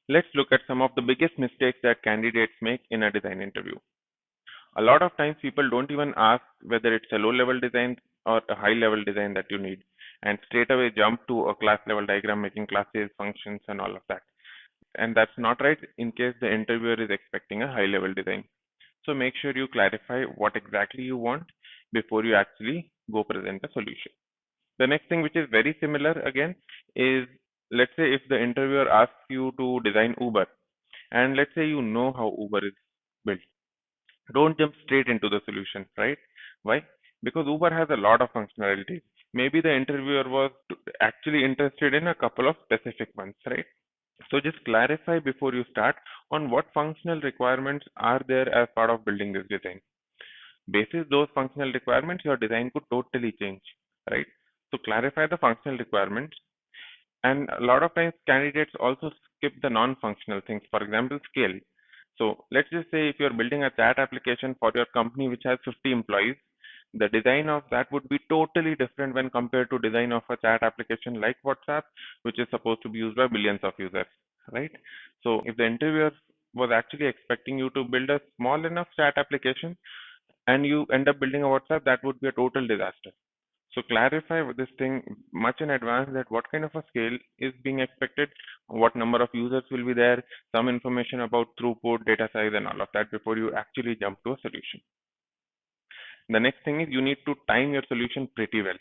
Let's look at some of the biggest mistakes that candidates make in a design interview. A lot of times people don't even ask whether it's a low level design or a high level design that you need, and straight away jump to a class level diagram making classes, functions, and all of that. And that's not right in case the interviewer is expecting a high level design. So make sure you clarify what exactly you want before you actually go present a solution. The next thing, which is very similar again, is let's say if the interviewer asks you to design Uber, and let's say you know how Uber is built. Don't jump straight into the solution, right? Why? Because Uber has a lot of functionalities. Maybe the interviewer was actually interested in a couple of specific ones, right? So just clarify before you start on what functional requirements are there as part of building this design. Basis those functional requirements, your design could totally change, right? So clarify the functional requirements. And a lot of times candidates also skip the non-functional things, for example, scale. So let's just say if you're building a chat application for your company which has 50 employees, the design of that would be totally different when compared to design of a chat application like WhatsApp, which is supposed to be used by billions of users, right? So if the interviewer was actually expecting you to build a small enough chat application and you end up building a WhatsApp, that would be a total disaster. So clarify with this thing much in advance that what kind of a scale is being expected, what number of users will be there, some information about throughput, data size, and all of that before you actually jump to a solution. The next thing is you need to time your solution pretty well.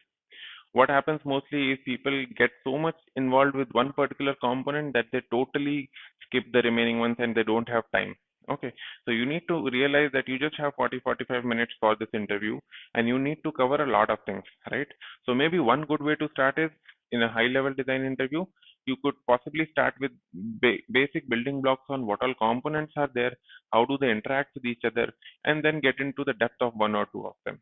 What happens mostly is people get so much involved with one particular component that they totally skip the remaining ones and they don't have time. Okay, so you need to realize that you just have 40-45 minutes for this interview and you need to cover a lot of things, right? So maybe one good way to start is in a high level design interview, you could possibly start with basic building blocks on what all components are there, how do they interact with each other, and then get into the depth of one or two of them.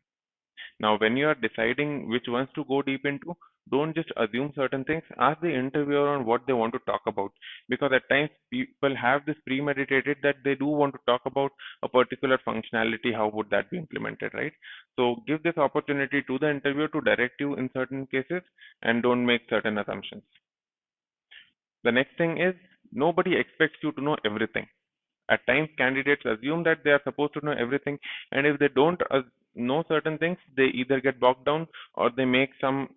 Now, when you are deciding which ones to go deep into, don't just assume certain things. Ask the interviewer on what they want to talk about. Because at times people have this premeditated that they do want to talk about a particular functionality. How would that be implemented, right? So give this opportunity to the interviewer to direct you in certain cases and don't make certain assumptions. The next thing is nobody expects you to know everything. At times, candidates assume that they are supposed to know everything, and if they don't know certain things, they either get bogged down or they make some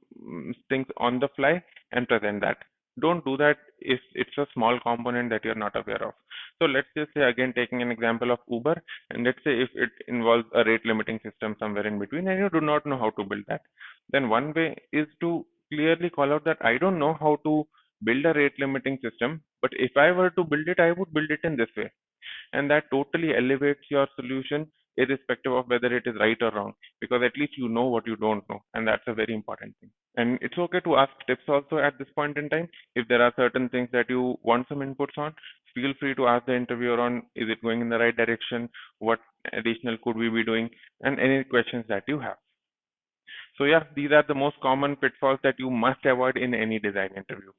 things on the fly and present that. Don't do that if it's a small component that you're not aware of. So let's just say, again, taking an example of Uber, and let's say if it involves a rate limiting system somewhere in between, and you do not know how to build that, then one way is to clearly call out that I don't know how to build a rate limiting system, but if I were to build it, I would build it in this way, and that totally elevates your solution irrespective of whether it is right or wrong, because at least you know what you don't know, and that's a very important thing. And it's okay to ask tips also at this point in time. If there are certain things that you want some inputs on, feel free to ask the interviewer on, is it going in the right direction, what additional could we be doing, and any questions that you have. So yeah, these are the most common pitfalls that you must avoid in any design interview.